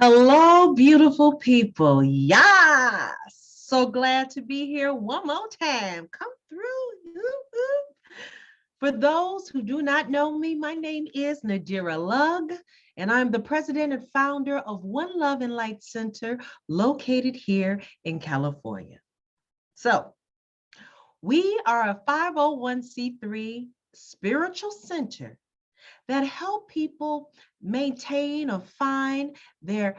Hello, beautiful people. Yes. So glad to be here one more time. Come through. For those who do not know me, my name is Nadira Lugg, and I'm the president and founder of One Love and Light Center located here in California. So we are a 501c3 spiritual center that help people maintain or find their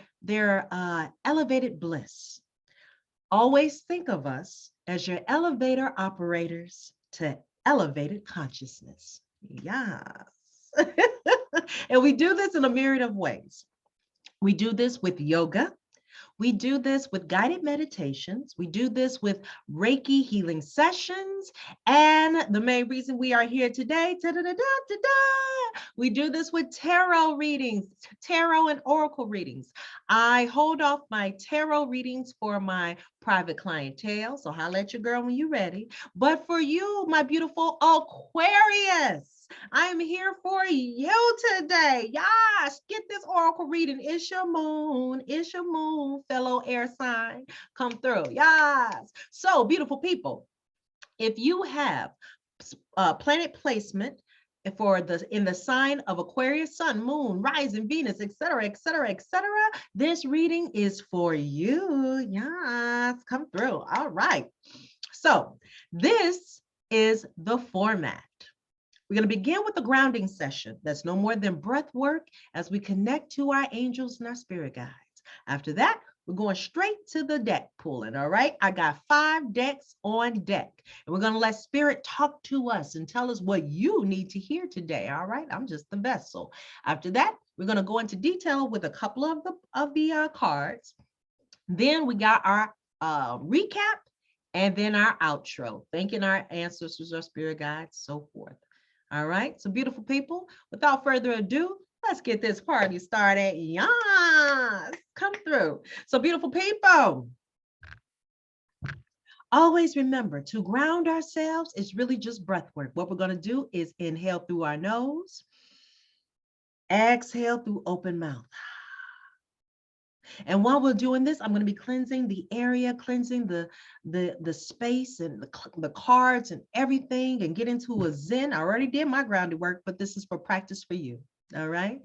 elevated bliss. Always think of us as your elevator operators to elevated consciousness. Yes. And we do this in a myriad of ways. We do this with yoga. We do this with guided meditations. We do this with Reiki healing sessions. And the main reason we are here today, we do this with tarot readings, tarot and oracle readings. I hold off my tarot readings for my private clientele. So holla at your girl when you're ready. But for you, my beautiful Aquarius, I'm here for you today. Yes, get this oracle reading. It's your moon, fellow air sign. Come through. Yes. So, beautiful people, if you have planet placement for in the sign of Aquarius, sun, moon, rising, Venus, etc., etc., etc., this reading is for you. Yes, come through. All right. So, this is the format. We're going to begin with a grounding session that's no more than breath work as we connect to our angels and our spirit guides. After that, we're going straight to the deck pulling, all right? I got 5 decks on deck, and we're going to let spirit talk to us and tell us what you need to hear today, all right? I'm just the vessel. After that, we're going to go into detail with a couple of the cards. Then we got our recap, and then our outro, thanking our ancestors, our spirit guides, so forth. All right, so beautiful people, without further ado, let's get this party started. Yes, come through. So beautiful people, always remember to ground ourselves is really just breath work. What we're going to do is inhale through our nose, exhale through open mouth. And while we're doing this, I'm going to be cleansing the area, cleansing the space and the cards and everything, and get into a Zen. I already did my grounded work, but this is for practice for you. All right.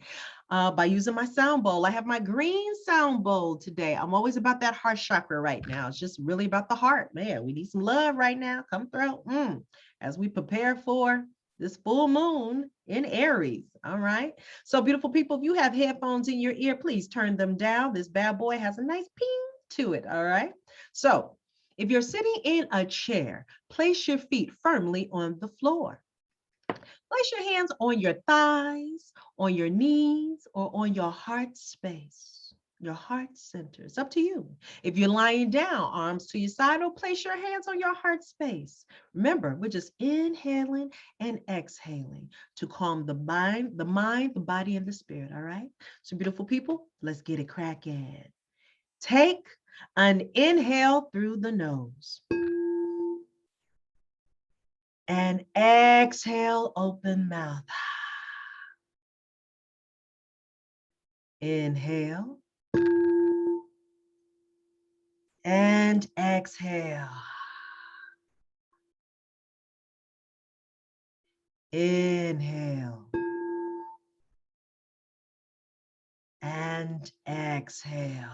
By using my sound bowl. I have my green sound bowl today. I'm always about that heart chakra right now. It's just really about the heart. Man, we need some love right now. Come through. As we prepare for this full moon in Aries. All right. So beautiful people, if you have headphones in your ear, please turn them down. This bad boy has a nice ping to it. All right. So if you're sitting in a chair, place your feet firmly on the floor. Place your hands on your thighs, on your knees, or on your heart space, your heart center. It's up to you. If you're lying down, arms to your side, or place your hands on your heart space. Remember, we're just inhaling and exhaling to calm the mind, the body, and the spirit. All right. So beautiful people, let's get it cracking. Take an inhale through the nose. And exhale, open mouth. Inhale. And exhale. Inhale. And exhale.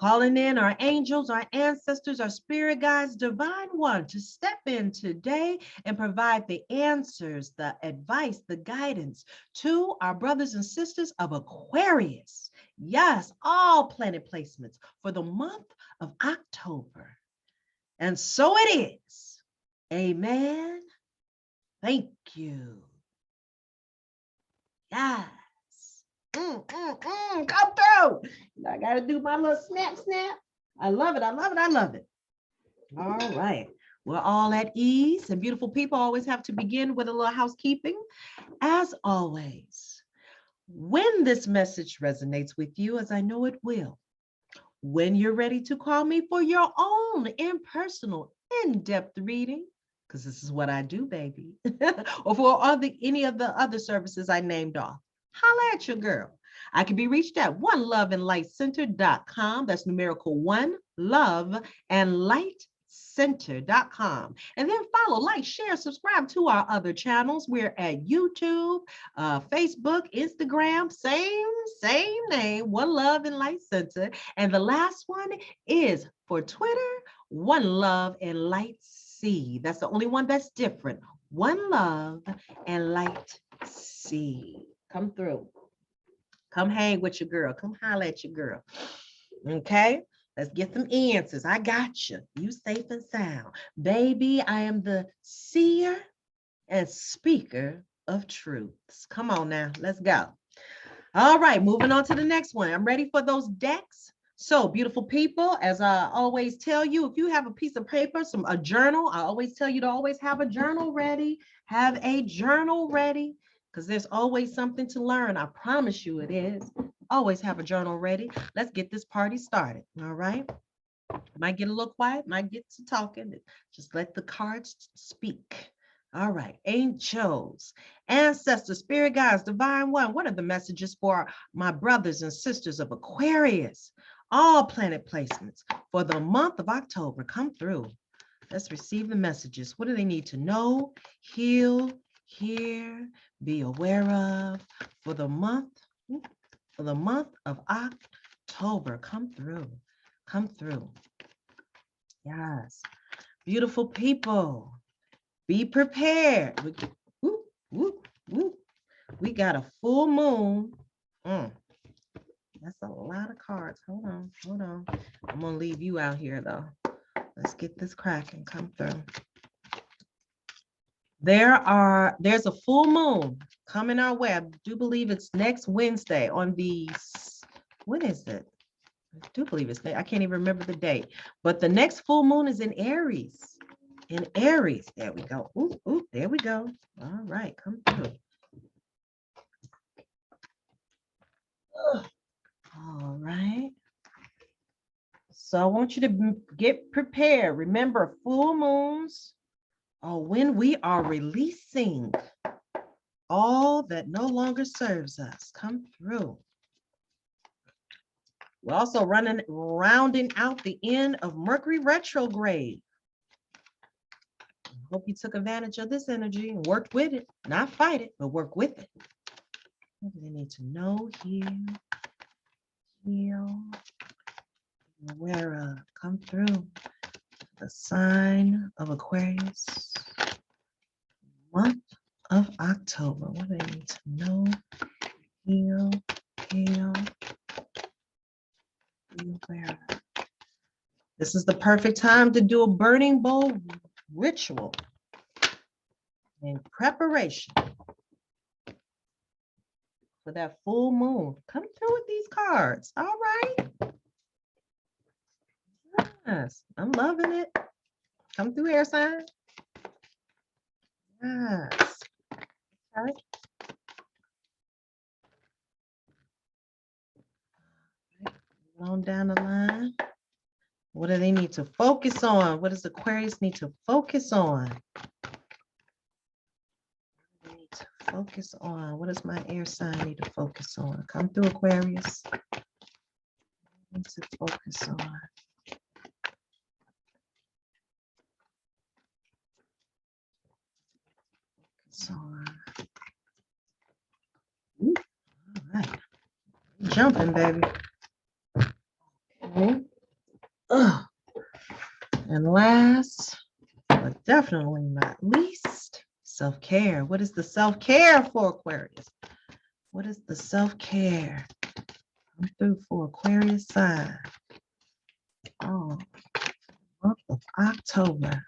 Calling in our angels, our ancestors, our spirit guides, divine one to step in today and provide the answers, the advice, the guidance to our brothers and sisters of Aquarius. Yes, all planet placements for the month of October. And so it is. Amen. Thank you. Yes. Come through. I got to do my little snap. I love it. All right. We're all at ease, and beautiful people always have to begin with a little housekeeping. As always, when this message resonates with you, as I know it will, when you're ready to call me for your own impersonal, in-depth reading, because this is what I do, baby, or for any of the other services I named off, holla at your girl. I can be reached at oneloveandlightcenter.com. That's numerical one, love and light center.com. And then follow, like, share, subscribe to our other channels. We're at YouTube, Facebook, Instagram, same name, One Love and Light Center. And the last one is for Twitter, One Love and Light C. That's the only one that's different. One Love and Light C. Come through. Come hang with your girl. Come holler at your girl. Okay? Let's get some answers. I got you. You safe and sound. Baby, I am the seer and speaker of truths. Come on now. Let's go. All right, moving on to the next one. I'm ready for those decks. So, beautiful people, as I always tell you, if you have a piece of paper, a journal, I always tell you to always have a journal ready. Have a journal ready, because there's always something to learn. I promise you it is. Always have a journal ready. Let's get this party started. All right. Might get a little quiet, might get to talking. Just let the cards speak. All right. Angels, ancestors, spirit guides, divine one. What are the messages for my brothers and sisters of Aquarius? All planet placements for the month of October. Come through. Let's receive the messages. What do they need to know, heal, hear, be aware of for the month of October? Come through. Come through. Yes. Beautiful people. Be prepared. We got a full moon. That's a lot of cards. Hold on. I'm going to leave you out here, though. Let's get this cracking. Come through. There's a full moon coming our way. I do believe it's next Wednesday on the, when is it? I do believe it's, I can't even remember the date, but the next full moon is in Aries. In Aries. There we go. Ooh, there we go. All right, come through. All right. So I want you to get prepared. Remember, full moons are when we are releasing all that no longer serves us. Come through. We're also rounding out the end of Mercury retrograde. Hope you took advantage of this energy and worked with it. Not fight it, but work with it. What do they need to know? Heal, aware of. Come through. The sign of Aquarius. Month of October. What do they need to know? Heal. Be aware of. This is the perfect time to do a burning bowl ritual in preparation for that full moon. Come through with these cards. All right. Yes, I'm loving it. Come through, air sign. Yes. Okay. On down the line. What do they need to focus on? What does Aquarius need to focus on? They need to focus on. What does my air sign need to focus on? Come through, Aquarius. Need to focus on. Focus on. Ooh, all right. Jumping, baby. Okay. And last, but definitely not least, self-care. What is the self-care for Aquarius? What is the self-care? Come through for Aquarius sign. Oh, month of October.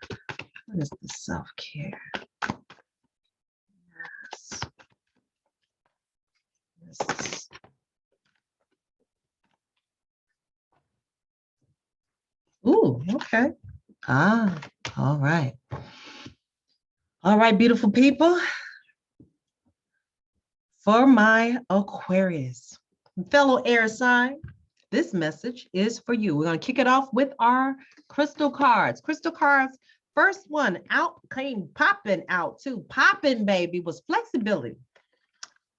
What is the self-care? Yes. Ooh, okay. All right. All right, beautiful people. For my Aquarius, fellow air sign, this message is for you. We're going to kick it off with our crystal cards. Crystal cards, first one out came popping out too. Popping, baby, was flexibility.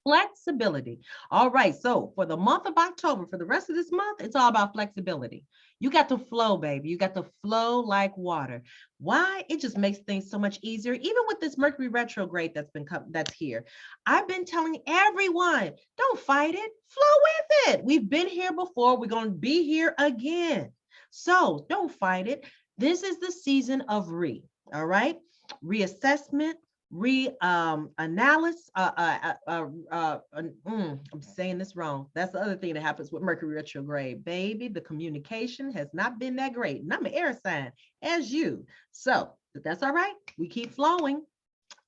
Flexibility. All right. So for the month of October, for the rest of this month, it's all about flexibility. You got to flow, baby. You got to flow like water. Why? It just makes things so much easier. Even with this Mercury retrograde that's here. I've been telling everyone, don't fight it. Flow with it. We've been here before. We're going to be here again. So don't fight it. This is the season of all right? Reassessment, analysis. I'm saying this wrong. That's the other thing that happens with Mercury retrograde, baby. The communication has not been that great, and I'm an air sign as you, so that's all right. We keep flowing,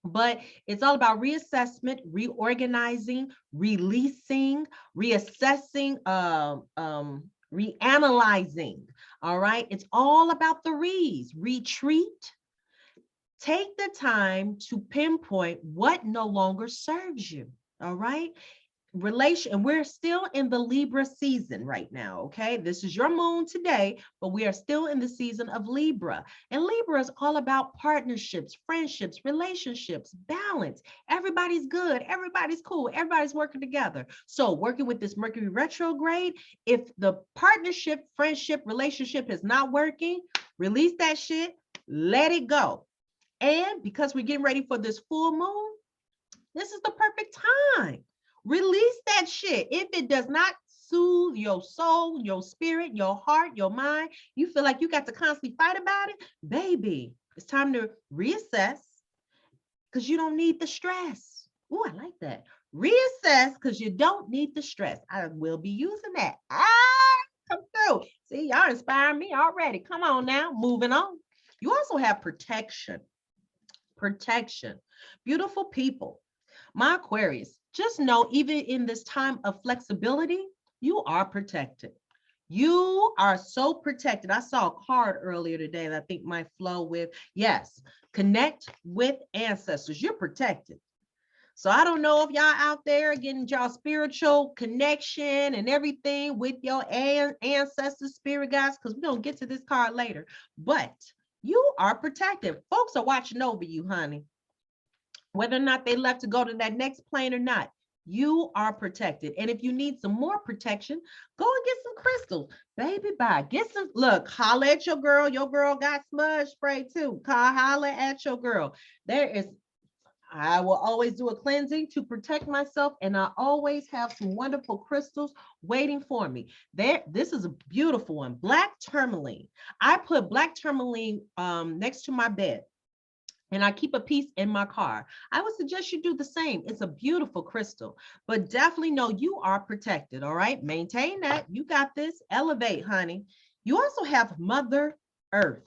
but it's all about reassessment, reorganizing, releasing, reassessing, reanalyzing. All right, it's all about the retreat. Take the time to pinpoint what no longer serves you. All right. And we're still in the Libra season right now. Okay. This is your moon today, but we are still in the season of Libra. And Libra is all about partnerships, friendships, relationships, balance. Everybody's good. Everybody's cool. Everybody's working together. So working with this Mercury retrograde, if the partnership, friendship, relationship is not working, release that shit, let it go. And because we're getting ready for this full moon, this is the perfect time. Release that shit. If it does not soothe your soul, your spirit, your heart, your mind, you feel like you got to constantly fight about it, baby, it's time to reassess because you don't need the stress. Oh, I like that. Reassess because you don't need the stress. I will be using that. Come through. See, y'all inspiring me already. Come on now, moving on. You also have protection. Beautiful people, my Aquarius, just know even in this time of flexibility, you are protected. You are so protected. I saw a card earlier today that I think might flow with, yes, connect with ancestors. You're protected. So I don't know if y'all out there getting y'all spiritual connection and everything with your ancestors, spirit guides, because we're going to get to this card later. But you are protected. Folks are watching over you, honey. Whether or not they left to go to that next plane or not, you are protected. And if you need some more protection, go and get some crystals. Baby, bye. Get some, look, holler at your girl. Your girl got smudge spray too. Holler at your girl. I will always do a cleansing to protect myself, and I always have some wonderful crystals waiting for me. This is a beautiful one, black tourmaline. I put black tourmaline next to my bed, and I keep a piece in my car. I would suggest you do the same. It's a beautiful crystal, but definitely know you are protected. All right, maintain that. You got this. Elevate, honey. You also have Mother Earth.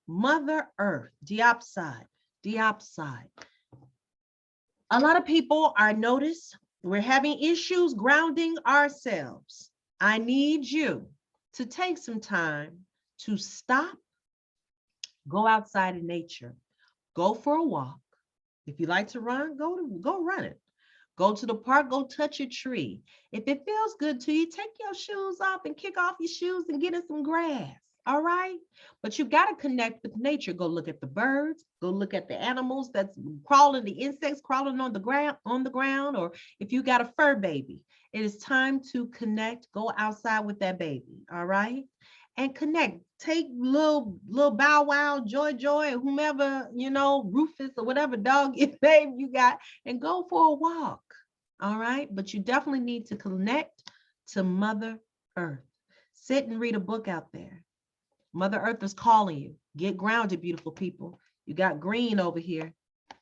Mother Earth, diopside. A lot of people, I notice, we're having issues grounding ourselves. I need you to take some time to stop, go outside in nature, go for a walk. If you like to run, go run it. Go to the park, go touch a tree. If it feels good to you, take your shoes off and kick off your shoes and get in some grass. All right. But you got to connect with nature. Go look at the birds, go look at the animals that's crawling, the insects crawling on the ground, or if you got a fur baby, it is time to connect. Go outside with that baby. All right. And connect. Take little Bow Wow, Joy, and whomever, Rufus or whatever dog name you got, and go for a walk. All right. But you definitely need to connect to Mother Earth. Sit and read a book out there. Mother Earth is calling you. Get grounded, beautiful people. You got green over here.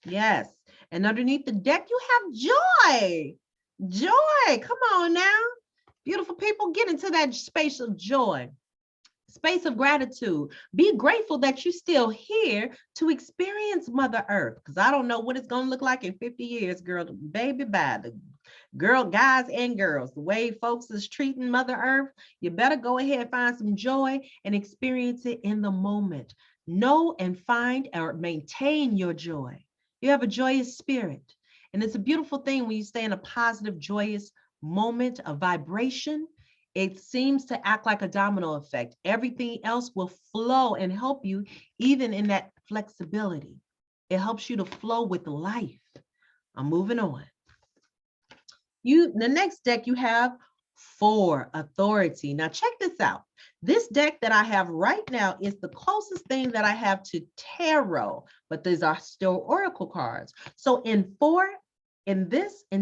Yes. And underneath the deck, you have joy. Joy. Come on now. Beautiful people, get into that space of joy, space of gratitude. Be grateful that you're still here to experience Mother Earth, because I don't know what it's going to look like in 50 years, girl. Baby, bye. Guys and girls, the way folks is treating Mother Earth, you better go ahead and find some joy and experience it in the moment. Know and find or maintain your joy. You have a joyous spirit. And it's a beautiful thing when you stay in a positive, joyous moment, a vibration. It seems to act like a domino effect. Everything else will flow and help you, even in that flexibility. It helps you to flow with life. I'm moving on. The next deck you have 4, authority. Now check this out. This deck that I have right now is the closest thing that I have to tarot, but these are still oracle cards. So in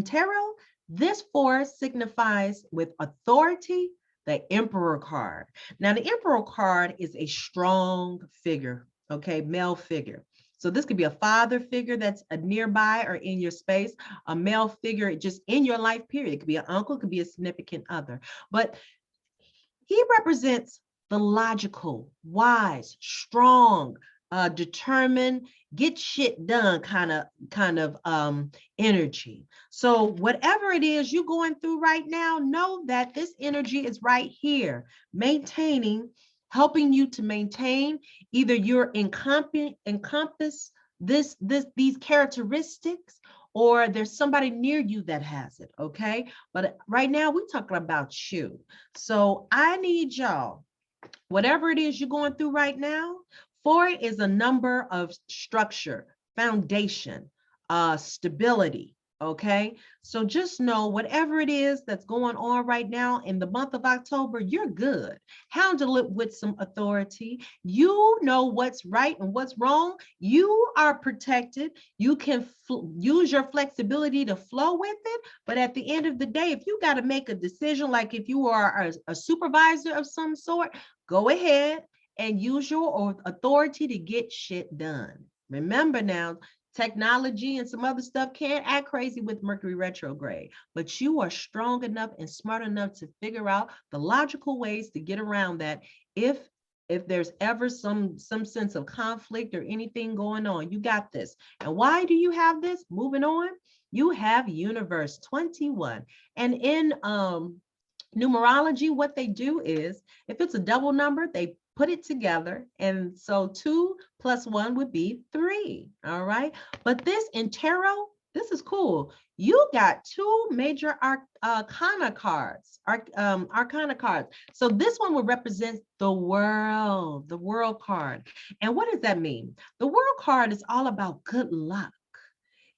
tarot, this 4 signifies with authority, the Emperor card. Now the Emperor card is a strong figure, okay, male figure. So this could be a father figure that's nearby or in your space, a male figure just in your life period. It could be an uncle, it could be a significant other. But he represents the logical, wise, strong, determined, get shit done kind of energy. So whatever it is you're going through right now, know that this energy is right here, helping you to maintain. Either you're encompass these characteristics, or there's somebody near you that has it, okay? But right now we're talking about you. So I need y'all, whatever it is you're going through right now, 4 is a number of structure, foundation, stability, okay? So just know whatever it is that's going on right now in the month of October, you're good. Handle it with some authority. You know what's right and what's wrong. You are protected. You can use your flexibility to flow with it. But at the end of the day, if you got to make a decision, like if you are a supervisor of some sort, go ahead and use your authority to get shit done. Remember now, technology and some other stuff can act crazy with Mercury retrograde, but you are strong enough and smart enough to figure out the logical ways to get around that. If there's ever some sense of conflict or anything going on, you got this. And why do you have this? Moving on, you have Universe 21. And in numerology, what they do is, if it's a double number, they put it together. And so 2 + 1 would be 3. All right. But this in tarot, this is cool. You got 2 major arcana cards, arcana cards. So this one would represent the world card. And what does that mean? The world card is all about good luck.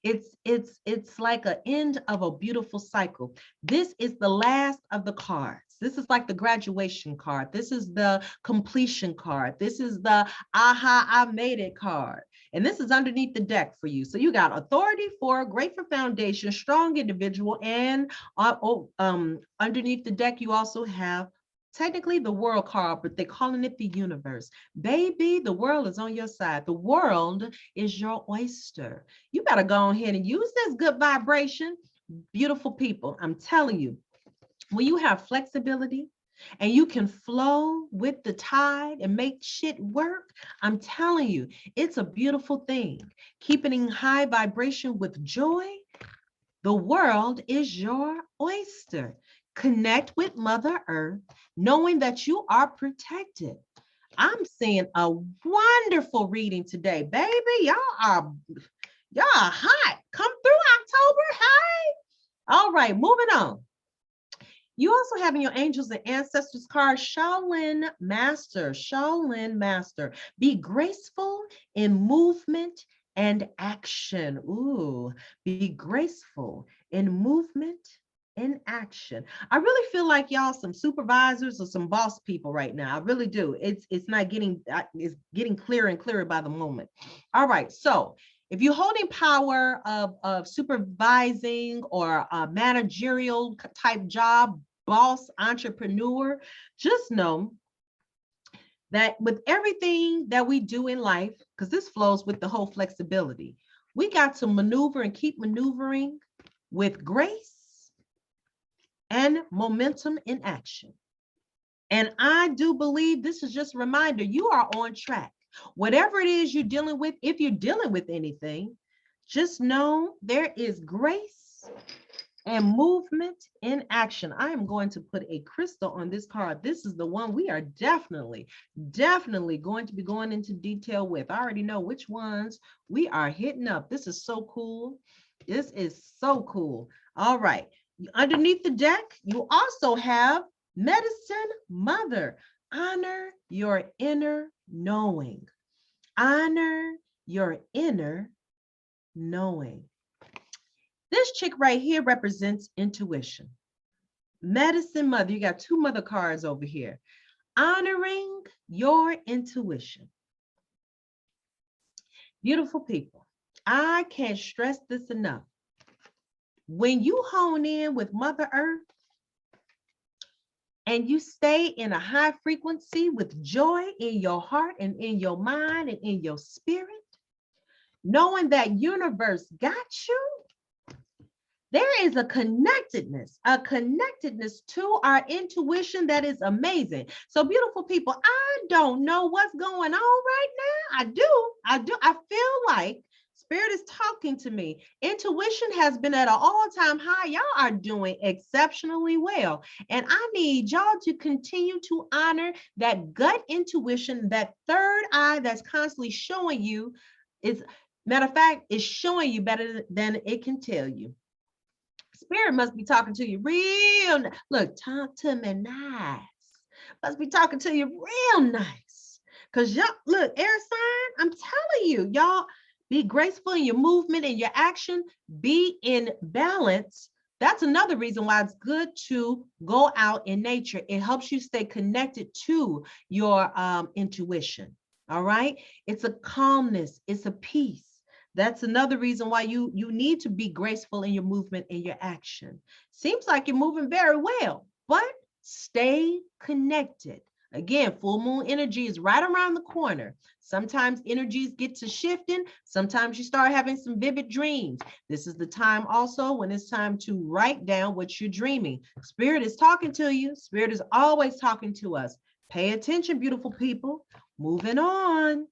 It's like an end of a beautiful cycle. This is the last of the cards. This is like the graduation card. This is the completion card. This is the aha, I made it card. And this is underneath the deck for you. So you got authority, 4, great for foundation, strong individual, and underneath the deck, you also have technically the world card, but they're calling it the universe. Baby, the world is on your side. The world is your oyster. You better go ahead and use this good vibration. Beautiful people, I'm telling you, when you have flexibility and you can flow with the tide and make shit work, I'm telling you, it's a beautiful thing. Keeping in high vibration with joy, the world is your oyster. Connect with Mother Earth, knowing that you are protected. I'm seeing a wonderful reading today, baby. Y'all are hot. Come through October. Hey. All right, moving on. You also have in your angels and ancestors card, Shaolin Master. Shaolin Master. Be graceful in movement and action. Ooh, be graceful in movement and action. I really feel like y'all some supervisors or some boss people right now. I really do. It's getting clearer and clearer by the moment. All right, so if you're holding power of supervising or a managerial type job, boss, entrepreneur, just know that with everything that we do in life, because this flows with the whole flexibility, we got to maneuver and keep maneuvering with grace and momentum in action. And I do believe this is just a reminder, you are on track. Whatever it is you're dealing with, if you're dealing with anything, just know there is grace and movement in action. I am going to put a crystal on this card. This is the one we are definitely going to be going into detail with. I already know which ones we are hitting up. This is so cool. This is so cool. All right. Underneath the deck, you also have Medicine Mother. Honor your inner knowing. Honor your inner knowing. This chick right here represents intuition. Medicine mother, you got two mother cards over here. Honoring your intuition. Beautiful people, I can't stress this enough. When you hone in with Mother Earth and you stay in a high frequency with joy in your heart and in your mind and in your spirit, knowing that universe got you, there is a connectedness to our intuition that is amazing. So beautiful people, I don't know what's going on right now. I do. I feel like Spirit is talking to me. Intuition has been at an all-time high. Y'all are doing exceptionally well. And I need y'all to continue to honor that gut intuition, that third eye that's constantly showing you. Matter of fact, it's showing you better than it can tell you. Spirit must be talking to you real. Look, talk to me nice. Must be talking to you real nice. Because y'all, look, air sign, I'm telling you, y'all be graceful in your movement and your action. Be in balance. That's another reason why it's good to go out in nature. It helps you stay connected to your intuition. All right. It's a calmness. It's a peace. That's another reason why you need to be graceful in your movement and your action. Seems like you're moving very well, but stay connected. Again, full moon energy is right around the corner. Sometimes energies get to shifting. Sometimes you start having some vivid dreams. This is the time also when it's time to write down what you're dreaming. Spirit is talking to you. Spirit is always talking to us. Pay attention, beautiful people. Moving on.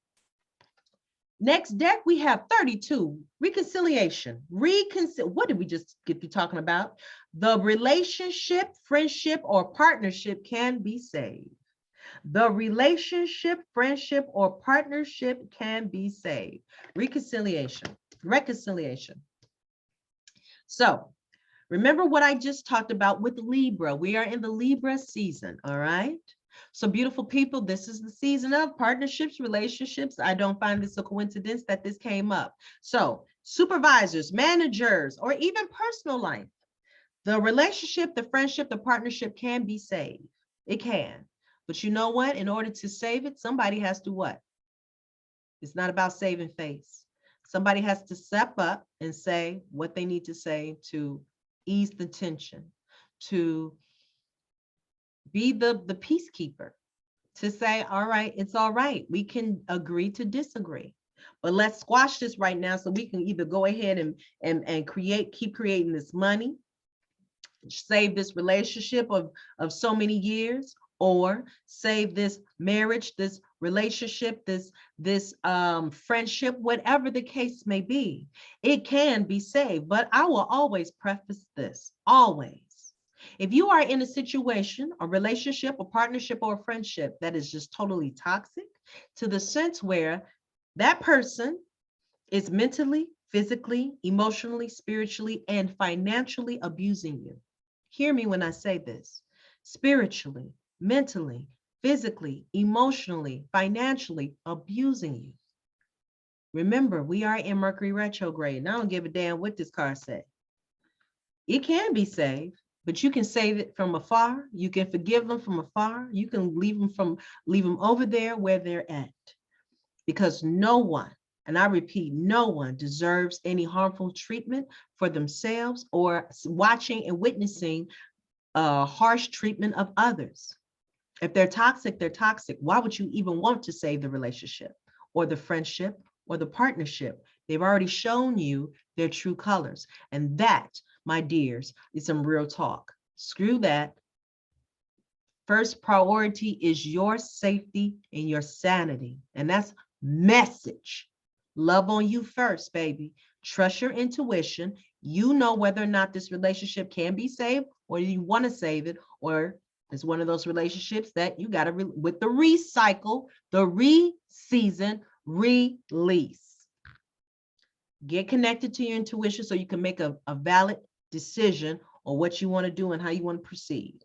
Next deck, we have 32, reconciliation. What did we just get through talking about? The relationship, friendship, or partnership can be saved. The relationship, friendship, or partnership can be saved. Reconciliation. So remember what I just talked about with Libra. We are in the Libra season, all right? So beautiful people, this is the season of partnerships, relationships. I don't find this a coincidence that this came up. So supervisors, managers, or even personal life, the relationship, the friendship, the partnership can be saved. It can. But you know what? In order to save it, somebody has to what? It's not about saving face. Somebody has to step up and say what they need to say to ease the tension, to be the peacekeeper, to say, all right, it's all right. We can agree to disagree, but let's squash this right now so we can either go ahead and keep creating this money, save this relationship of so many years, or save this marriage, this relationship, this friendship, whatever the case may be. It can be saved, but I will always preface this, always. If you are in a situation, a relationship, a partnership, or a friendship that is just totally toxic, to the sense where that person is mentally, physically, emotionally, spiritually, and financially abusing you. Hear me when I say this. Spiritually, mentally, physically, emotionally, financially abusing you. Remember, we are in Mercury retrograde, and I don't give a damn what this card said. It can be saved. But you can save it from afar. You can forgive them from afar. You can leave them over there where they're at. Because no one, and I repeat, no one deserves any harmful treatment for themselves or watching and witnessing harsh treatment of others. If they're toxic, they're toxic. Why would you even want to save the relationship or the friendship or the partnership? They've already shown you their true colors. And that, my dears, is some real talk. Screw that. First priority is your safety and your sanity. And that's message. Love on you first, baby. Trust your intuition. You know whether or not this relationship can be saved, or you want to save it, or it's one of those relationships that you got to, with the recycle, the re-season, release. Get connected to your intuition so you can make a valid decision on what you want to do and how you want to proceed.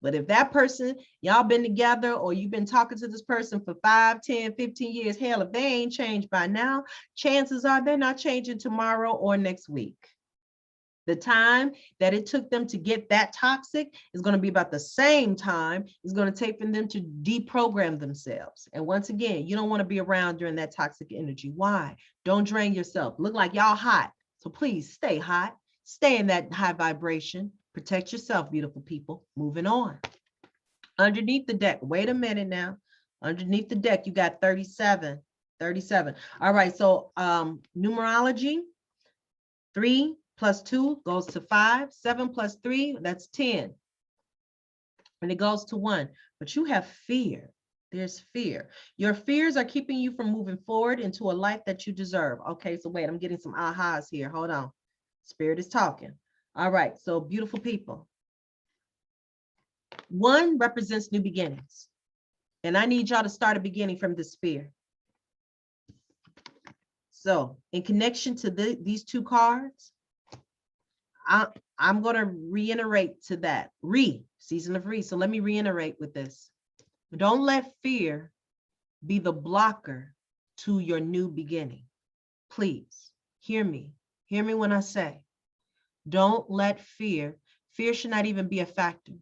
But if that person, y'all been together or you've been talking to this person for 5, 10, 15 years, hell, if they ain't changed by now, chances are they're not changing tomorrow or next week. The time that it took them to get that toxic is going to be about the same time it's going to take for them to deprogram themselves. And once again, you don't want to be around during that toxic energy. Why? Don't drain yourself. Look like y'all hot. So please stay hot. Stay in that high vibration. Protect yourself, beautiful people. Moving on. Underneath the deck. Wait a minute now. Underneath the deck, you got 37. 37. All right. So numerology, 3 plus 2 goes to 5. 7 plus 3, that's 10. And it goes to 1. But you have fear. There's fear. Your fears are keeping you from moving forward into a life that you deserve. Okay, so wait, I'm getting some ahas here. Hold on. Spirit is talking. All right, so beautiful people. 1 represents new beginnings. And I need y'all to start a beginning from this fear. So in connection to these 2 cards, I'm going to reiterate to that. Season of re. So let me reiterate with this. Don't let fear be the blocker to your new beginning. Please hear me. Hear me when I say, don't let fear should not even be a factor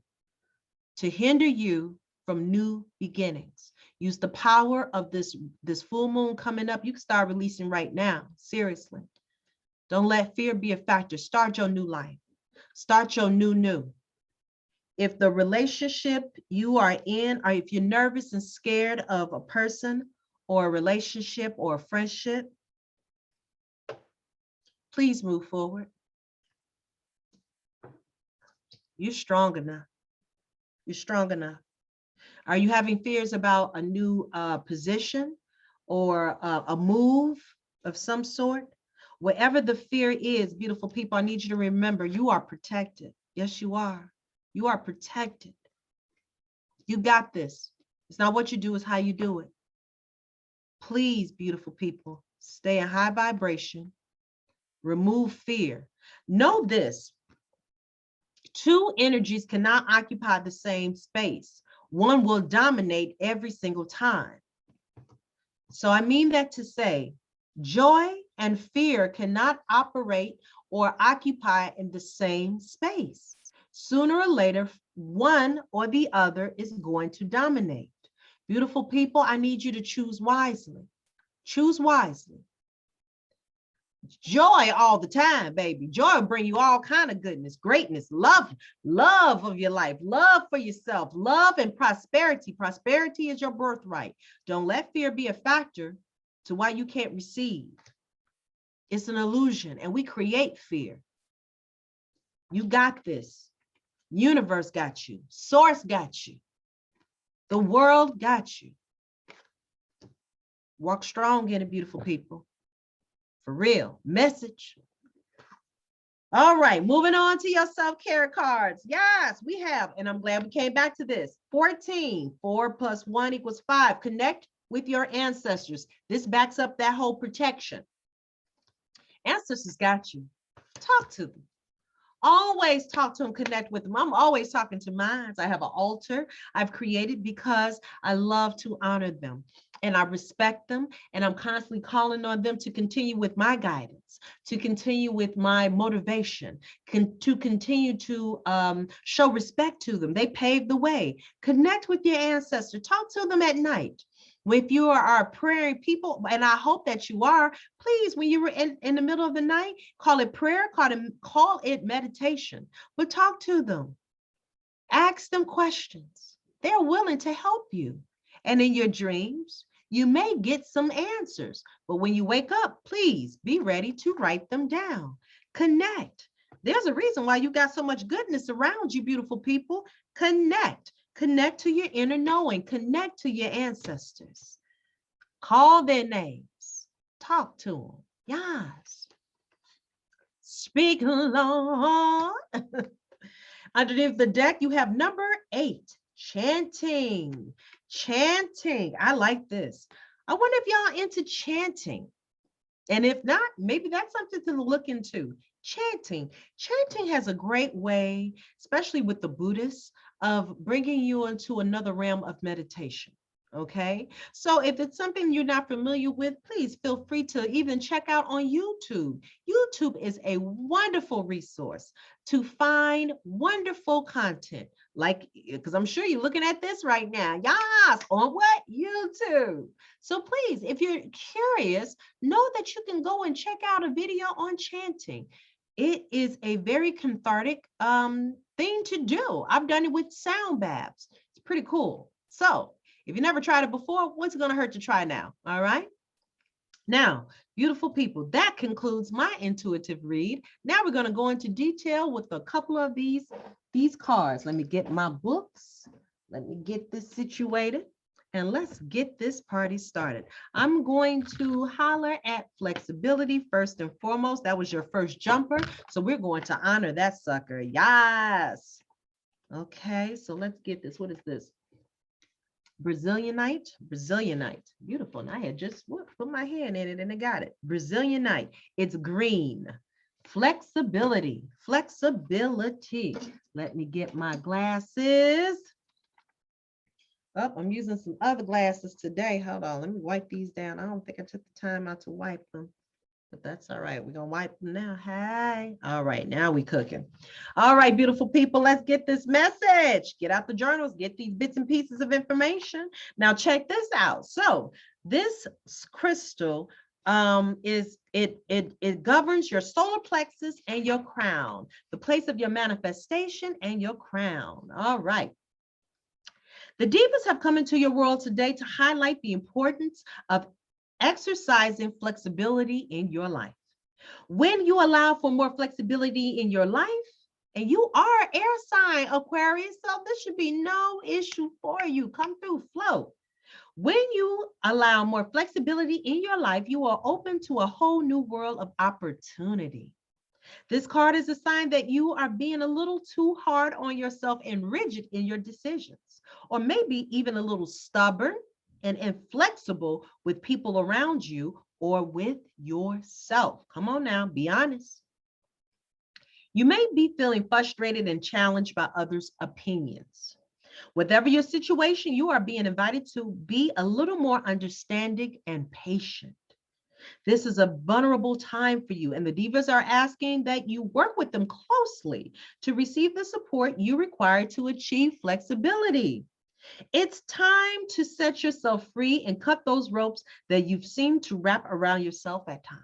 to hinder you from new beginnings. Use the power of this full moon coming up. You can start releasing right now. Seriously. Don't let fear be a factor. Start your new life. Start your new. If the relationship you are in, or if you're nervous and scared of a person or a relationship or a friendship, please move forward. You're strong enough. You're strong enough. Are you having fears about a new position or a move of some sort? Whatever the fear is, beautiful people, I need you to remember you are protected. Yes, you are. You are protected. You got this. It's not what you do, it's how you do it. Please, beautiful people, stay in high vibration. Remove fear. Know this. 2 energies cannot occupy the same space. One will dominate every single time. So I mean that to say, joy and fear cannot operate or occupy in the same space. Sooner or later, one or the other is going to dominate. Beautiful people, I need you to choose wisely. Choose wisely. Joy all the time, baby. Joy will bring you all kind of goodness, greatness, love of your life, love for yourself, love and prosperity. Prosperity is your birthright. Don't let fear be a factor to why you can't receive. It's an illusion, and we create fear. You got this. Universe got you. Source got you. The world got you. Walk strong in it, beautiful people. For real. Message. All right, moving on to your self-care cards. Yes, we have, and I'm glad we came back to this. 14. 4 plus 1 equals 5. Connect with your ancestors. This backs up that whole protection. Ancestors got you. Talk to them. Always talk to them, connect with them. I'm always talking to mine. I have an altar I've created because I love to honor them and I respect them. And I'm constantly calling on them to continue with my guidance, to continue with my motivation, to continue to show respect to them. They paved the way. Connect with your ancestor. Talk to them at night. If you are praying people, and I hope that you are, please, when you were in the middle of the night, call it prayer, call it meditation, but talk to them. Ask them questions. They're willing to help you. And in your dreams, you may get some answers, but when you wake up, please be ready to write them down. Connect. There's a reason why you got so much goodness around you, beautiful people. Connect. Connect to your inner knowing. Connect to your ancestors. Call their names. Talk to them. Yes. Speak along. Underneath the deck, you have number 8, chanting. Chanting. I like this. I wonder if y'all into chanting. And if not, maybe that's something to look into. Chanting. Chanting has a great way, especially with the Buddhists, of bringing you into another realm of meditation. Okay, so if it's something you're not familiar with, please feel free to even check out on YouTube. YouTube is a wonderful resource to find wonderful content. Like, because I'm sure you're looking at this right now. Yes, on what? YouTube. So please, if you're curious, know that you can go and check out a video on chanting. It is a very cathartic thing to do. I've done it with sound baths. It's pretty cool. So if you never tried it before, what's it going to hurt to try now? All right. Now, beautiful people, that concludes my intuitive read. Now we're going to go into detail with a couple of these cards. Let me get my books. Let me get this situated. And let's get this party started. I'm going to holler at flexibility first and foremost. That was your first jumper. So we're going to honor that sucker. Yes. Okay, so let's get this. What is this? Brazilianite, beautiful. And I had just put my hand in it and I got it. Brazilianite, it's green. Flexibility. Let me get my glasses. Oh, I'm using some other glasses today. Hold on, let me wipe these down. I don't think I took the time out to wipe them. But that's all right. We're going to wipe them now. Hey. All right. Now we cooking. All right, beautiful people. Let's get this message. Get out the journals. Get these bits and pieces of information. Now check this out. So this crystal it governs your solar plexus and your crown, the place of your manifestation and your crown. All right. The divas have come into your world today to highlight the importance of exercising flexibility in your life. When you allow for more flexibility in your life, and you are air sign Aquarius, so this should be no issue for you. Come through, flow. When you allow more flexibility in your life, you are open to a whole new world of opportunity. This card is a sign that you are being a little too hard on yourself and rigid in your decisions, or maybe even a little stubborn and inflexible with people around you or with yourself. Come on now, be honest. You may be feeling frustrated and challenged by others' opinions. Whatever your situation, you are being invited to be a little more understanding and patient. This is a vulnerable time for you, and the divas are asking that you work with them closely to receive the support you require to achieve flexibility. It's time to set yourself free and cut those ropes that you've seemed to wrap around yourself at times.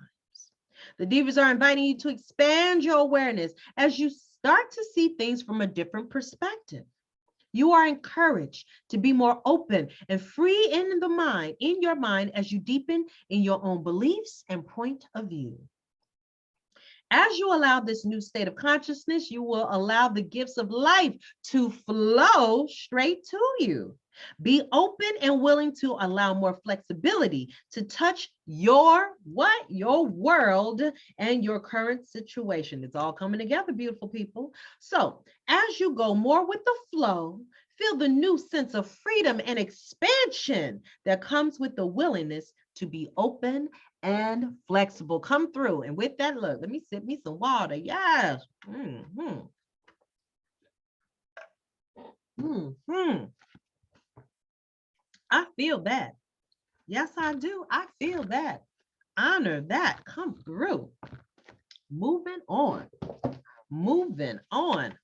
The divas are inviting you to expand your awareness as you start to see things from a different perspective. You are encouraged to be more open and free in your mind as you deepen in your own beliefs and point of view. As you allow this new state of consciousness, you will allow the gifts of life to flow straight to you. Be open and willing to allow more flexibility to touch your world and your current situation. It's all coming together, beautiful people. So as you go more with the flow, feel the new sense of freedom and expansion that comes with the willingness to be open and flexible. Come through. And with that, look, let me sip me some water. Yes. I feel that. Yes, I do. I feel that. Honor that. Come through. Moving on.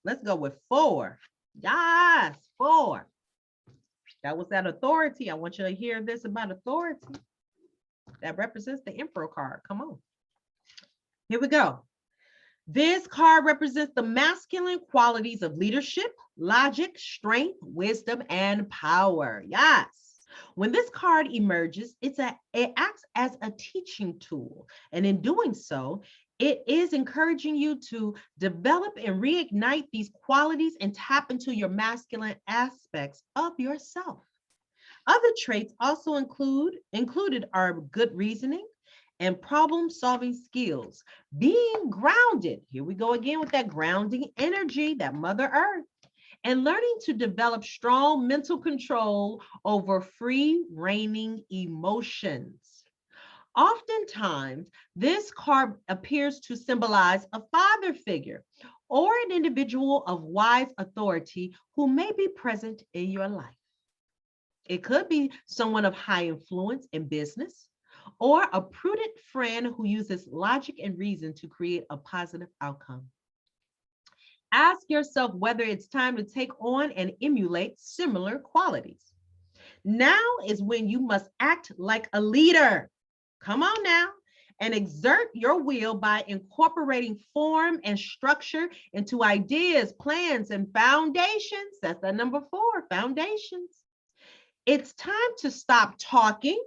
Let's go with 4. Yes, 4. That was that authority. I want you to hear this about authority. That represents the Emperor card. Come on. Here we go. This card represents the masculine qualities of leadership, logic, strength, wisdom, and power. Yes. When this card emerges, it acts as a teaching tool. And in doing so, it is encouraging you to develop and reignite these qualities and tap into your masculine aspects of yourself. Other traits also included are good reasoning and problem-solving skills, being grounded. Here we go again with that grounding energy, that Mother Earth, and learning to develop strong mental control over free reigning emotions. Oftentimes, this card appears to symbolize a father figure or an individual of wise authority who may be present in your life. It could be someone of high influence in business, or a prudent friend who uses logic and reason to create a positive outcome. Ask yourself whether it's time to take on and emulate similar qualities. Now is when you must act like a leader. Come on now. And exert your will by incorporating form and structure into ideas, plans, and foundations. That's the number 4, foundations. It's time to stop talking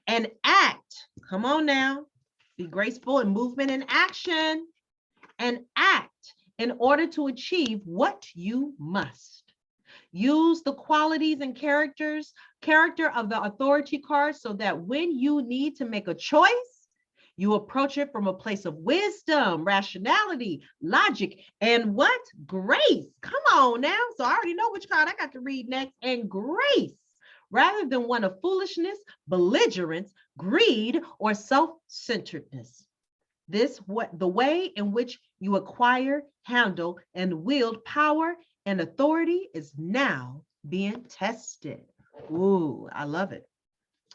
and act. Come on now. Be graceful in movement and action, and act in order to achieve what you must. Use the qualities and character of the authority card so that when you need to make a choice, you approach it from a place of wisdom, rationality, logic, and what? Grace. Come on now. So I already know which card I got to read next. And grace, rather than one of foolishness, belligerence, greed, or self-centeredness. The way in which you acquire, handle, and wield power and authority is now being tested. Ooh, I love it.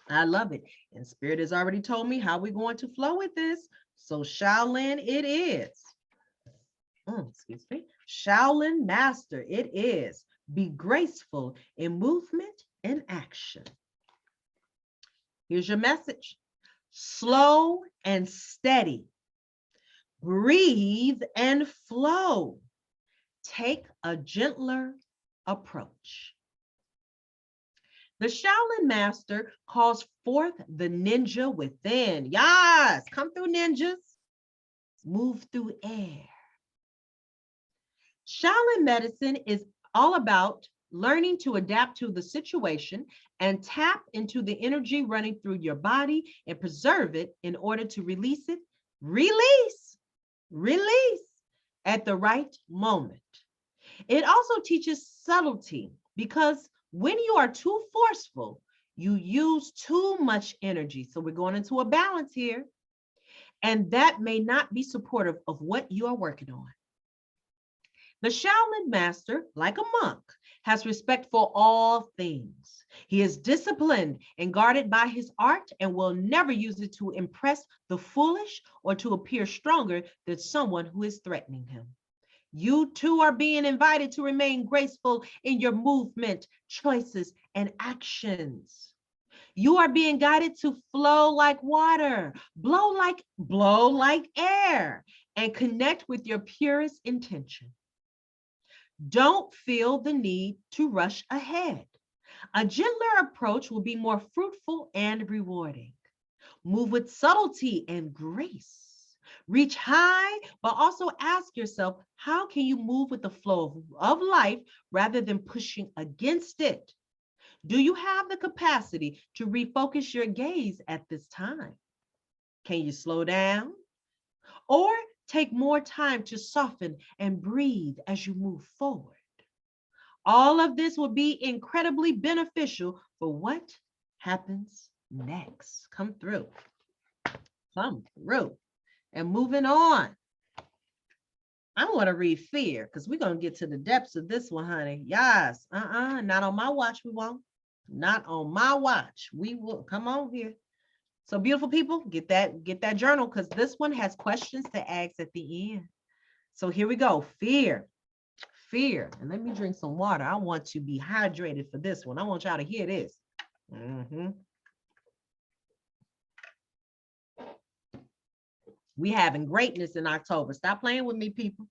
I love it. And Spirit has already told me how we're going to flow with this. So Shaolin it is. Excuse me. Shaolin Master it is. Be graceful in movement and action. Here's your message. Slow and steady. Breathe and flow. Take a gentler approach. The Shaolin Master calls forth the ninja within. Yes, come through ninjas. Move through air. Shaolin medicine is all about learning to adapt to the situation and tap into the energy running through your body and preserve it in order to release it. Release at the right moment. It also teaches subtlety because when you are too forceful, you use too much energy. So we're going into a balance here. And that may not be supportive of what you are working on. The Shaolin Master, like a monk, has respect for all things. He is disciplined and guarded by his art and will never use it to impress the foolish or to appear stronger than someone who is threatening him. You too are being invited to remain graceful in your movement, choices, and actions. You are being guided to flow like water, blow like air, and connect with your purest intention. Don't feel the need to rush ahead. A gentler approach will be more fruitful and rewarding. Move with subtlety and grace. Reach high, but also ask yourself, how can you move with the flow of life rather than pushing against it? Do you have the capacity to refocus your gaze at this time? Can you slow down? Or take more time to soften and breathe as you move forward? All of this will be incredibly beneficial for what happens next. Come through. And moving on, I'm going to read fear because we're going to get to the depths of this one, honey. Yes, not on my watch, we won't. Not on my watch. We will. Come on here. So beautiful people, get that journal because this one has questions to ask at the end. So here we go. Fear. And let me drink some water. I want to be hydrated for this one. I want y'all to hear this. We having greatness in October. Stop playing with me, people.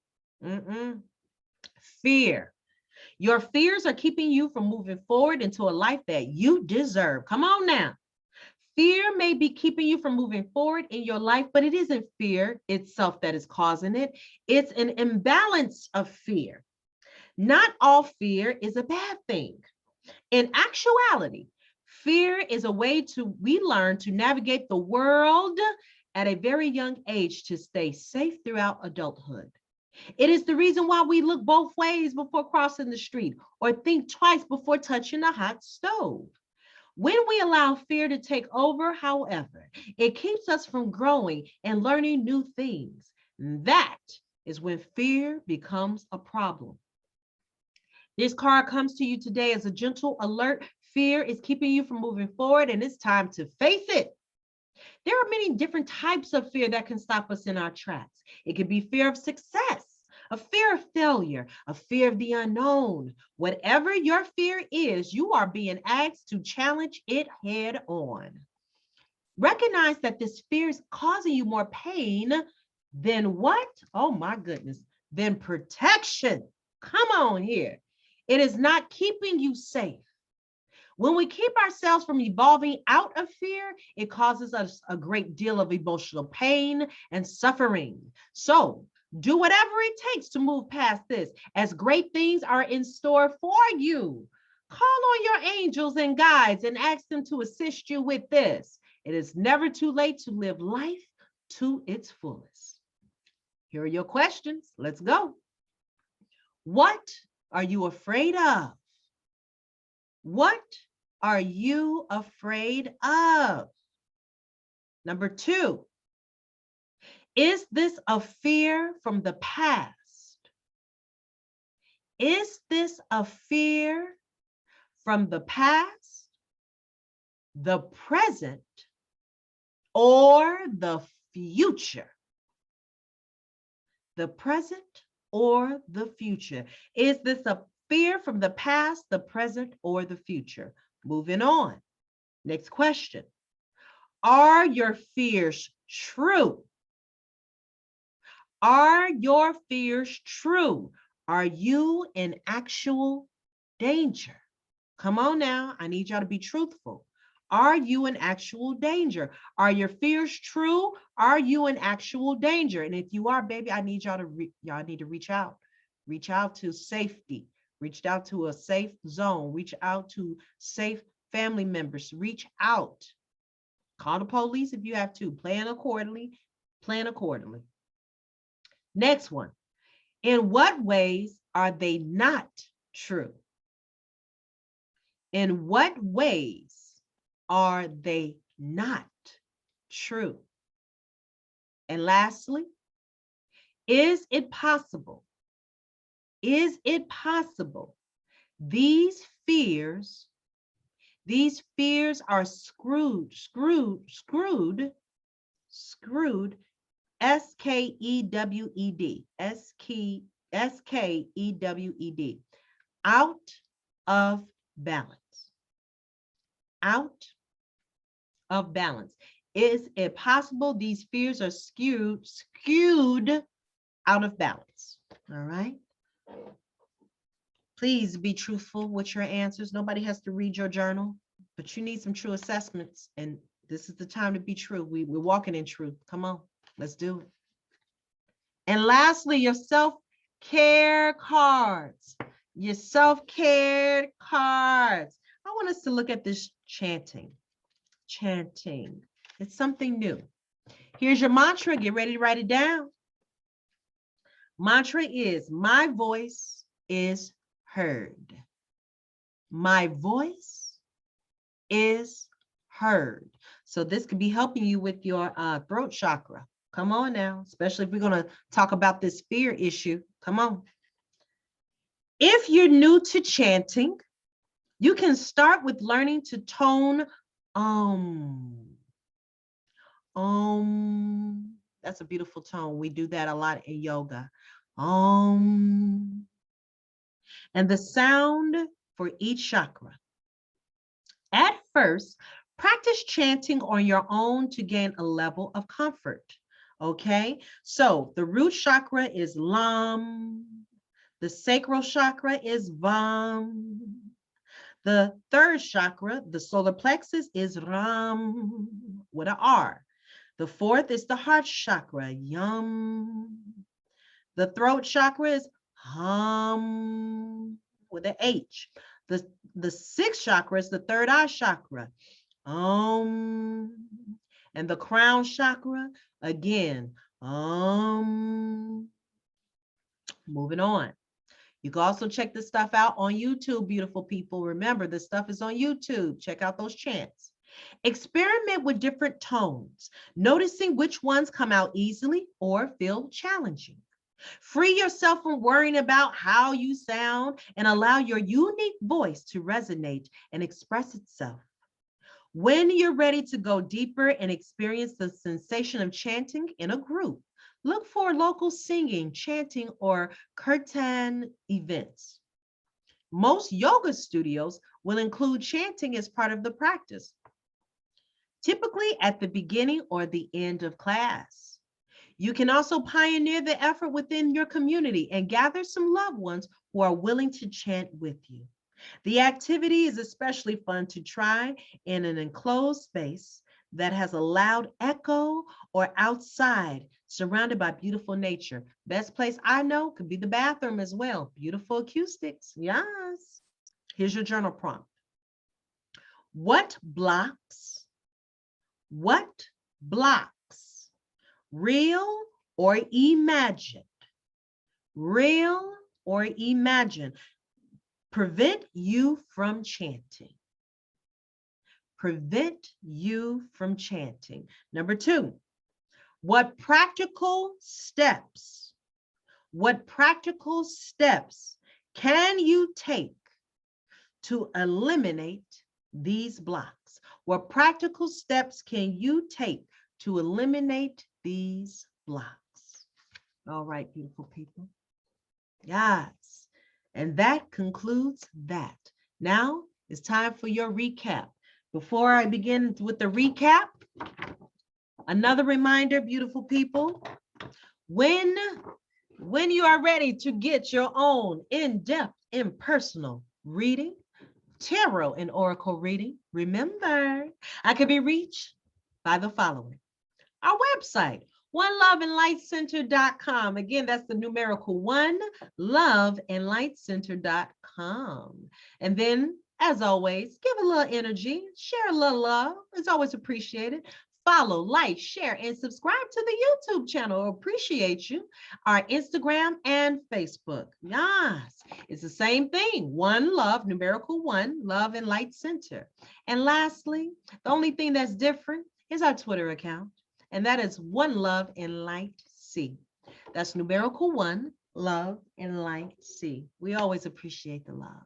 Fear. Your fears are keeping you from moving forward into a life that you deserve. Come on now. Fear may be keeping you from moving forward in your life, but it isn't fear itself that is causing it. It's an imbalance of fear. Not all fear is a bad thing. In actuality, fear is a way we learn to navigate the world at a very young age to stay safe throughout adulthood. It is the reason why we look both ways before crossing the street or think twice before touching a hot stove. When we allow fear to take over, however, it keeps us from growing and learning new things. That is when fear becomes a problem. This card comes to you today as a gentle alert. fear is keeping you from moving forward, and it's time to face it. There are many different types of fear that can stop us in our tracks. It could be fear of success, a fear of failure, a fear of the unknown. Whatever your fear is, you are being asked to challenge it head on. Recognize that this fear is causing you more pain than what? Oh my goodness, than protection. Come on here. It is not keeping you safe. When we keep ourselves from evolving out of fear, it causes us a great deal of emotional pain and suffering. So do whatever it takes to move past this, as great things are in store for you. Call on your angels and guides and ask them to assist you with this. It is never too late to live life to its fullest. Here are your questions. Let's go. What are you afraid of? What are you afraid of? Number 2, is this a fear from the past? Is this a fear from the past, the present, or the future? The present or the future? Is this a fear from the past, the present, or the future? Moving on. Next question. Are your fears true? Are your fears true? Are you in actual danger? Come on now. I need y'all to be truthful. Are you in actual danger? Are your fears true? Are you in actual danger? And if you are, baby, I need y'all to need to reach out. Reach out to safety. Reach out to a safe zone. Reach out to safe family members. Reach out. Call the police if you have to. Plan accordingly. Plan accordingly. Next one. In what ways are they not true? In what ways are they not true? And lastly, is it possible? Is it possible these fears are screwed, S-K-E-W-E-D, S-K-E-W-E-D, out of balance. Out of balance. Is it possible these fears are skewed out of balance? All right. Please be truthful with your answers. Nobody has to read your journal, but you need some true assessments. And this is the time to be true. We're walking in truth. Come on, let's do it. And lastly, your self-care cards. Your self-care cards. I want us to look at this chanting. Chanting. It's something new. Here's your mantra. Get ready to write it down. Mantra is, my voice is heard. My voice is heard. So this could be helping you with your throat chakra. Come on now, especially if we're going to talk about this fear issue. Come on. If you're new to chanting, you can start with learning to tone That's a beautiful tone. We do that a lot in yoga. And the sound for each chakra. At first, practice chanting on your own to gain a level of comfort. Okay, so the root chakra is Lam. The sacral chakra is Vam. The third chakra, the solar plexus, is Ram with an R. The fourth is the heart chakra, Yum. The throat chakra is Hum with an H. The sixth chakra is the third eye chakra, And the crown chakra, again, Moving on. You can also check this stuff out on YouTube, beautiful people. Remember, this stuff is on YouTube. Check out those chants. Experiment with different tones, noticing which ones come out easily or feel challenging. Free yourself from worrying about how you sound and allow your unique voice to resonate and express itself. When you're ready to go deeper and experience the sensation of chanting in a group, look for local singing, chanting, or kirtan events. Most yoga studios will include chanting as part of the practice, typically at the beginning or the end of class. You can also pioneer the effort within your community and gather some loved ones who are willing to chant with you. The activity is especially fun to try in an enclosed space that has a loud echo or outside, surrounded by beautiful nature. Best place I know could be the bathroom as well. Beautiful acoustics. Yes. Here's your journal prompt. What blocks real or imagined, prevent you from chanting? Prevent you from chanting. Number 2, what practical steps can you take to eliminate these blocks? What practical steps can you take to eliminate these blocks? All right, beautiful people. Yes. And that concludes that. Now it's time for your recap. Before I begin with the recap, another reminder, beautiful people, when you are ready to get your own in-depth, impersonal reading, tarot and oracle reading, remember, I can be reached by the following. Our website, oneloveandlightcenter.com. Again, that's the numerical 1, loveandlightcenter.com. And then, as always, give a little energy, share a little love. It's always appreciated. Follow, like, share, and subscribe to the YouTube channel. Appreciate you. Our Instagram and Facebook. Yes, it's the same thing. One Love, numerical 1, Love and Light Center. And lastly, the only thing that's different is our Twitter account. And that is One Love and Light C. That's numerical 1, Love and Light C. We always appreciate the love.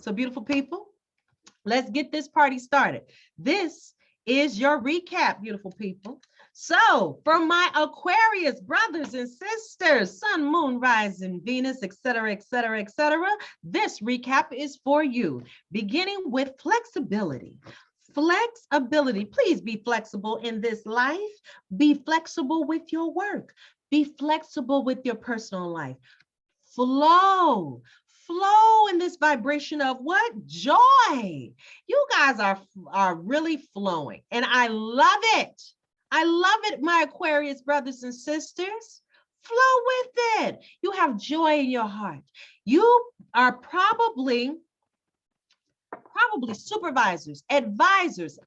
So beautiful people, let's get this party started. This is your recap, beautiful people. So from my Aquarius brothers and sisters, Sun, Moon, Rising, Venus, etc., etc., etc., this recap is for you, beginning with flexibility. Flexibility. Please be flexible in this life. Be flexible with your work. Be flexible with your personal life. Flow in this vibration of what? Joy. You guys are really flowing, and I love it. I love it, my Aquarius brothers and sisters. Flow with it. You have joy in your heart. You are probably supervisors, advisors,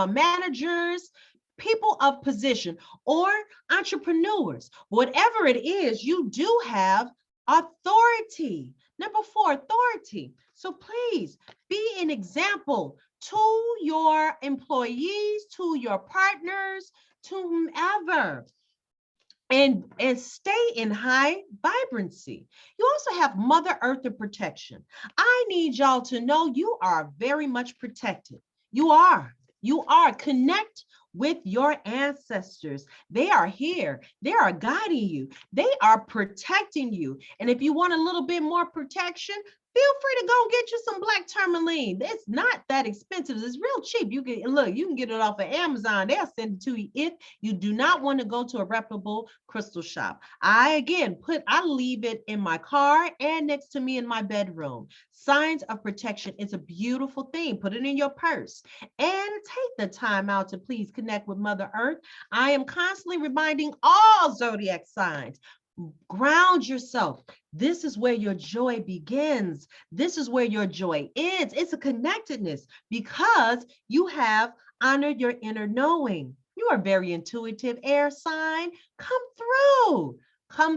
managers, people of position, or entrepreneurs. Whatever it is, you do have authority. Number 4, authority. So please be an example to your employees, to your partners, to whomever. And stay in high vibrancy. You also have Mother Earth of protection. I need y'all to know you are very much protected. You are. Connect with your ancestors. They are here. They are guiding you. They are protecting you. And if you want a little bit more protection, feel free to go get you some black tourmaline. It's not that expensive. It's real cheap. You can get it off of Amazon. They'll send it to you if you do not want to go to a reputable crystal shop. I leave it in my car and next to me in my bedroom. Signs of protection. It's a beautiful thing. Put it in your purse and take the time out to please connect with Mother Earth. I am constantly reminding all zodiac signs, ground yourself. This is where your joy begins. This is where your joy ends. It's a connectedness because you have honored your inner knowing. You are very intuitive, air sign. Come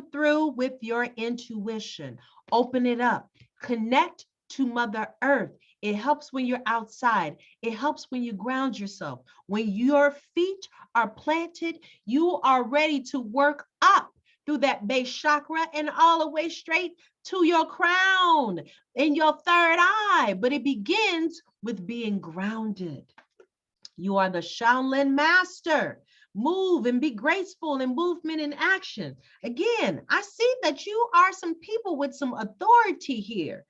through with your intuition. Open it up. Connect to Mother Earth. It helps when you're outside. It helps when you ground yourself. When your feet are planted, you are ready to work up through that base chakra and all the way straight to your crown in your third eye. But it begins with being grounded. You are the Shaolin master. Move and be graceful in movement and action. Again, I see that you are some people with some authority here.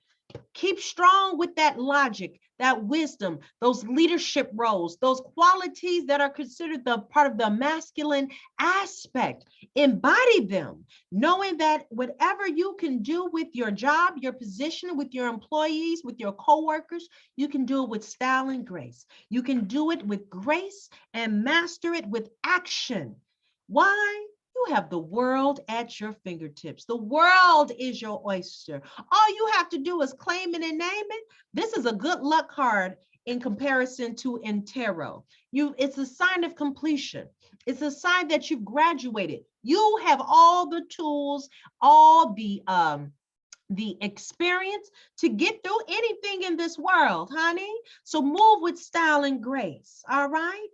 Keep strong with that logic, that wisdom, those leadership roles, those qualities that are considered the part of the masculine aspect. Embody them, knowing that whatever you can do with your job, your position, with your employees, with your coworkers, you can do it with style and grace. You can do it with grace and master it with action. Why? You have the world at your fingertips. The world is your oyster. All you have to do is claim it and name it. This is a good luck card in comparison to in tarot. It's a sign of completion. It's a sign that you've graduated. You have all the tools, all the experience to get through anything in this world, honey. So move with style and grace. All right.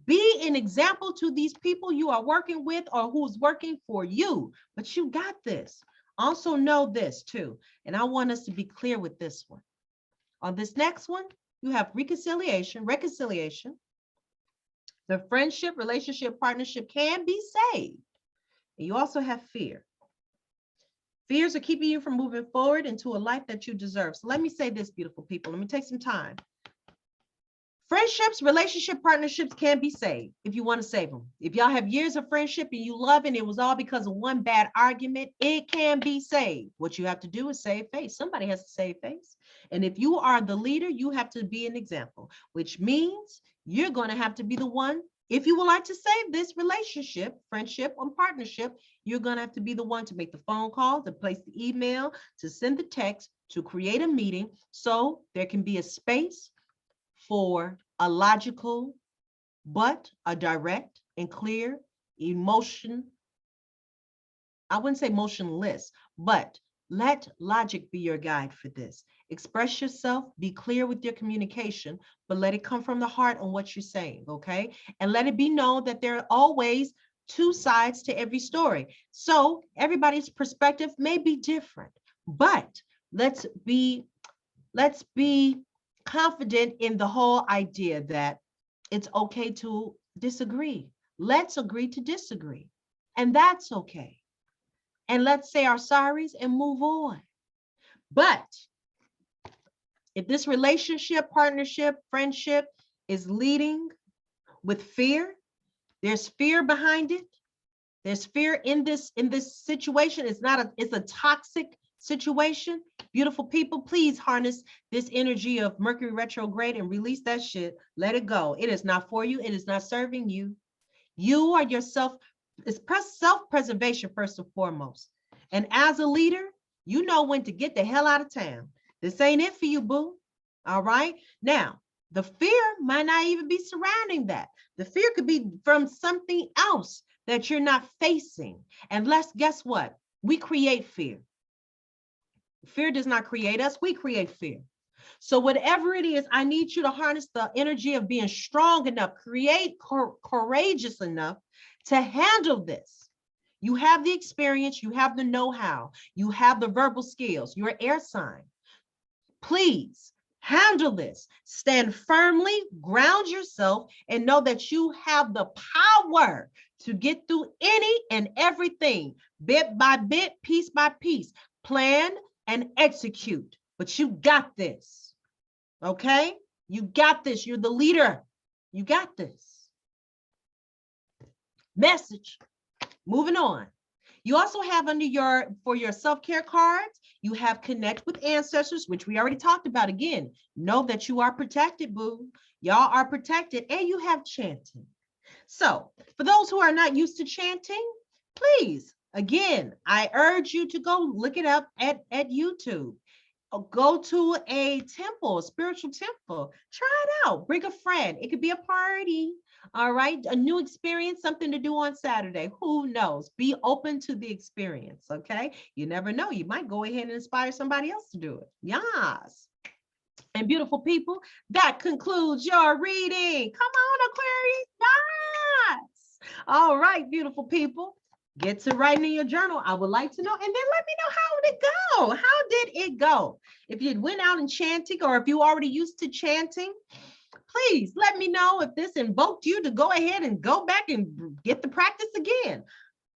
Be an example to these people you are working with or who's working for you, but you got this. Also know this too, and I want us to be clear with this one. On this next one, you have reconciliation. The friendship, relationship, partnership can be saved. And you also have fear. Fears are keeping you from moving forward into a life that you deserve. So let me say this, beautiful people. Let me take some time. Friendships, relationship, partnerships can be saved if you want to save them. If y'all have years of friendship and you love it, and it was all because of one bad argument, it can be saved. What you have to do is save face. Somebody has to save face. And if you are the leader, you have to be an example, which means you're going to have to be the one. If you would like to save this relationship, friendship, or partnership, you're going to have to be the one to make the phone call, to place the email, to send the text, to create a meeting so there can be a space for a logical, but a direct and clear emotion. I wouldn't say motionless, but let logic be your guide for this. Express yourself, be clear with your communication, but let it come from the heart on what you're saying, okay? And let it be known that there are always two sides to every story. So everybody's perspective may be different, but let's be confident in the whole idea that it's okay to disagree. Let's agree to disagree, and that's okay. And let's say our sorries and move on. But if this relationship, partnership, friendship is leading with fear, there's fear behind it. There's fear in this situation. It's a toxic situation. Beautiful people, please harness this energy of Mercury retrograde and release that shit. Let it go. It is not for you. It is not serving you. You are yourself. It's self-preservation first and foremost. And as a leader, you know when to get the hell out of town. This ain't it for you, boo. All right. Now, the fear might not even be surrounding that. The fear could be from something else that you're not facing. And guess what? We create fear. Fear does not create us. We create fear. So whatever it is, I need you to harness the energy of being strong enough, courageous enough to handle this. You have the experience, you have the know-how, you have the verbal skills, you're air sign. Please handle this. Stand firmly, ground yourself, and know that you have the power to get through any and everything, bit by bit, piece by piece. Plan and execute, but you got this. Okay? You got this. You're the leader. You got this. Message. Moving on. You also have for your self-care cards, you have connect with ancestors, which we already talked about. Again, know that you are protected, boo. Y'all are protected, and you have chanting. So for those who are not used to chanting, please, again, I urge you to go look it up at YouTube. Go to a temple, a spiritual temple. Try it out. Bring a friend. It could be a party. All right. A new experience, something to do on Saturday. Who knows? Be open to the experience. Okay. You never know. You might go ahead and inspire somebody else to do it. Yes. And beautiful people, that concludes your reading. Come on, Aquarius. Yes. All right, beautiful people. Get to writing in your journal. I would like to know. And then let me know, how did it go? How did it go? If you went out and chanting, or if you already used to chanting, please let me know if this invoked you to go ahead and go back and get the practice again.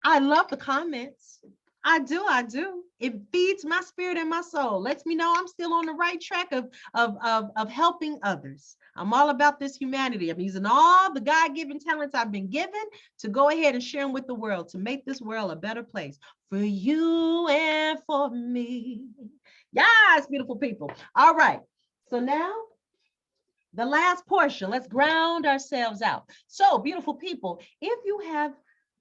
I love the comments. I do. It feeds my spirit and my soul. Lets me know I'm still on the right track of helping others. I'm all about this humanity. I'm using all the God-given talents I've been given to go ahead and share them with the world, to make this world a better place for you and for me. Yes, beautiful people. All right. So now, the last portion, let's ground ourselves out. So, beautiful people, if you have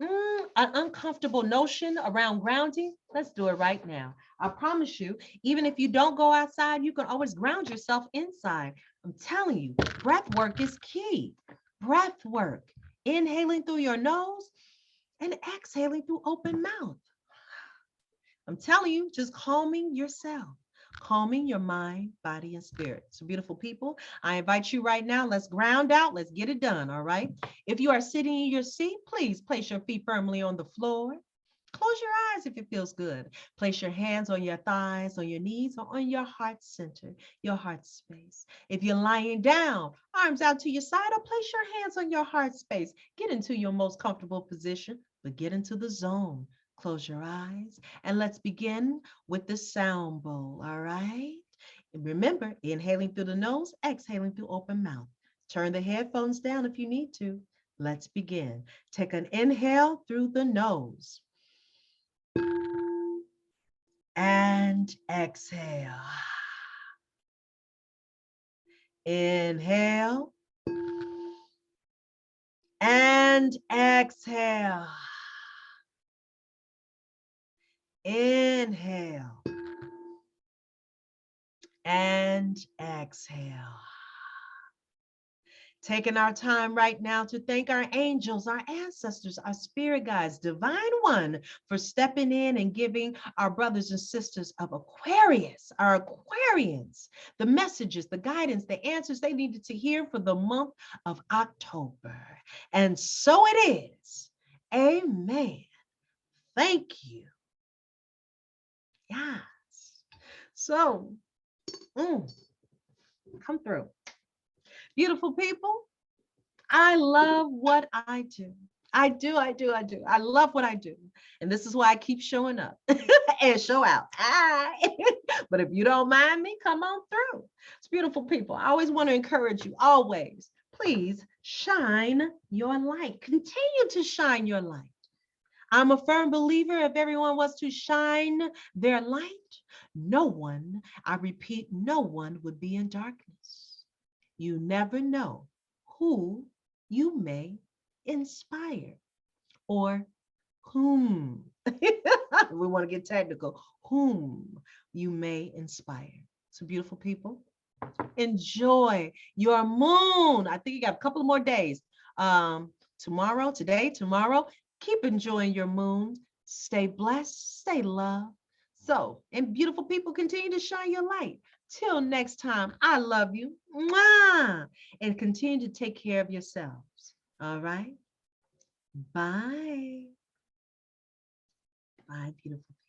an uncomfortable notion around grounding, let's do it right now. I promise you, even if you don't go outside, you can always ground yourself inside. I'm telling you, breath work is key. Breath work, inhaling through your nose and exhaling through open mouth. I'm telling you, just calming yourself. Calming your mind, body, and spirit. So beautiful people, I invite you right now, let's ground out, let's get it done, all right? If you are sitting in your seat, please place your feet firmly on the floor. Close your eyes if it feels good. Place your hands on your thighs, on your knees, or on your heart center, your heart space. If you're lying down, arms out to your side, or place your hands on your heart space. Get into your most comfortable position, but get into the zone. Close your eyes and let's begin with the sound bowl, all right? And remember, inhaling through the nose, exhaling through open mouth. Turn the headphones down if you need to. Let's begin. Take an inhale through the nose and exhale. Inhale and exhale. Inhale and exhale. Taking our time right now to thank our angels, our ancestors, our spirit guides, divine one, for stepping in and giving our brothers and sisters of Aquarius, our Aquarians, the messages, the guidance, the answers they needed to hear for the month of October. And so it is. Amen. Thank you. Yes. So, come through. Beautiful people, I love what I do. I do. I love what I do. And this is why I keep showing up and show out. But if you don't mind me, come on through. It's beautiful people. I always want to encourage you, always, please shine your light. Continue to shine your light. I'm a firm believer if everyone was to shine their light, no one, I repeat, no one would be in darkness. You never know who you may inspire or whom, we want to get technical, whom you may inspire. So beautiful people, enjoy your moon. I think you got a couple of more days. Tomorrow, today, tomorrow, keep enjoying your moon. Stay blessed, stay loved. So, and beautiful people, continue to shine your light. Till next time, I love you. Mwah! And continue to take care of yourselves. All right? Bye. Bye, beautiful people.